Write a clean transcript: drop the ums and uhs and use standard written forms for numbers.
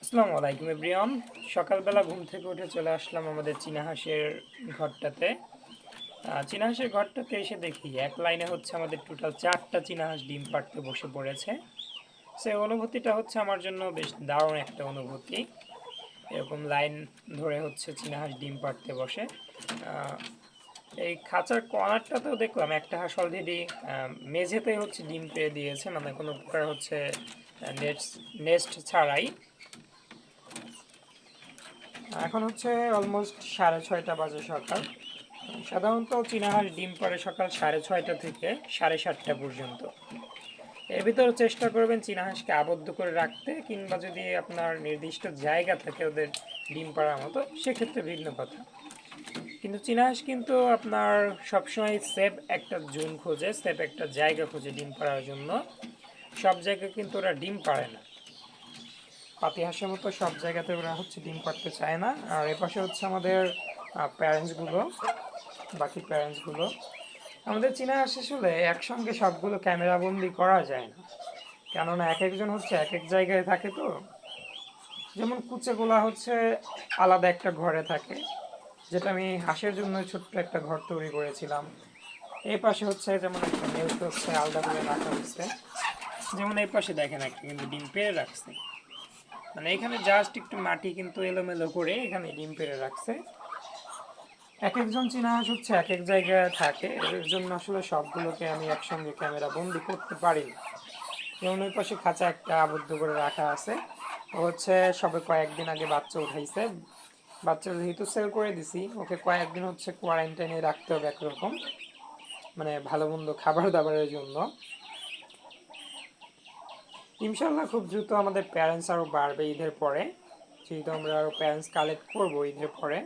আসসালামু আলাইকুম এভরিওয়ান। সকালবেলা ঘুম থেকে উঠে চলে আসলাম আমাদের চীনা হাঁসের ঘরটাতে। চীনা হাঁসের ঘরটাতে এসে দেখি এক লাইনে হচ্ছে আমাদের টোটাল 4টা চীনা হাঁস ডিম পাড়তে বসে পড়েছে। সেই অনুভূতিটা হচ্ছে আমার জন্য বেশ দারুণ একটা অনুভূতি। এরকম লাইন ধরে হচ্ছে চীনা হাঁস ডিম পাড়তে বসে। আহ, এই খাঁচার কর্নারটাতেও দেখলাম একটা হাঁস অলরেডি মেঝেতেই হচ্ছে ডিম পেড়ে দিয়েছে, মানে কোনো প্রকার হচ্ছে নেস্ট নেস্ট ছাড়াই। এখন হচ্ছে অলমোস্ট 6:30 বাজে সকাল। সাধারণত চীনা হাঁস ডিম পাড়ে সকাল 6:30 থেকে 7:30 পর্যন্ত। এর ভিতরে চেষ্টা করবেন চীনা হাঁসকে আবদ্ধ করে রাখতে, কিংবা যদি আপনার নির্দিষ্ট জায়গা থাকে ওদের ডিম পাড়ার মতো সেক্ষেত্রে ভিন্ন কথা। কিন্তু চীনা হাঁস কিন্তু আপনার সবসময় সেফ একটা জোন খোঁজে, সেফ একটা জায়গা খোঁজে ডিম পাড়ার জন্য। সব জায়গায় কিন্তু ওরা ডিম পাড়ে না, পাতি হাঁসের মতো সব জায়গাতে ওরা হচ্ছে ডিম পাড়তে চায় না। আর এপাশে হচ্ছে আমাদের প্যারেন্টসগুলো, বাকি প্যারেন্টসগুলো। আমাদের চীনা হাঁস আসলে একসঙ্গে সবগুলো ক্যামেরা বন্দি করা যায় না, কেননা এক একজন হচ্ছে এক এক জায়গায় থাকে। তো যেমন কুচেগুলা হচ্ছে আলাদা একটা ঘরে থাকে, যেটা আমি হাঁসের জন্য ছোট্ট একটা ঘর তৈরি করেছিলাম। এই পাশে হচ্ছে যেমন একটা মেলকে হচ্ছে আলাদা করে রাখা হচ্ছে। যেমন এই পাশে দেখেন একটা কিন্তু ডিম পেড়ে রাখছে, মানে এখানে জাস্ট একটু মাটি কিন্তু এলোমেলো করে এখানে ডিম পেড়ে রাখছে। এক একজন চীনা হাঁস হচ্ছে এক এক জায়গায় থাকে, এর জন্য আসলে সবগুলোকে আমি একসঙ্গে ক্যামেরা বন্দি করতে পারি না। যেমন ওই পাশে খাঁচা একটা আবদ্ধ করে রাখা আছে, ও হচ্ছে সবে কয়েকদিন আগে বাচ্চা উঠাইছে। বাচ্চা যেহেতু সেল করে দিছি, ওকে কয়েকদিন হচ্ছে কোয়ারেন্টাইনে রাখতে হবে একরকম, মানে ভালো মন্দ খাবার দাবারের জন্য। ইনশাল্লাহ খুব দ্রুত আমাদের প্যারেন্টস আরও বাড়বে ঈদের পরে, যেহেতু আমরা আরও প্যারেন্টস কালেক্ট করবো ঈদের পরে।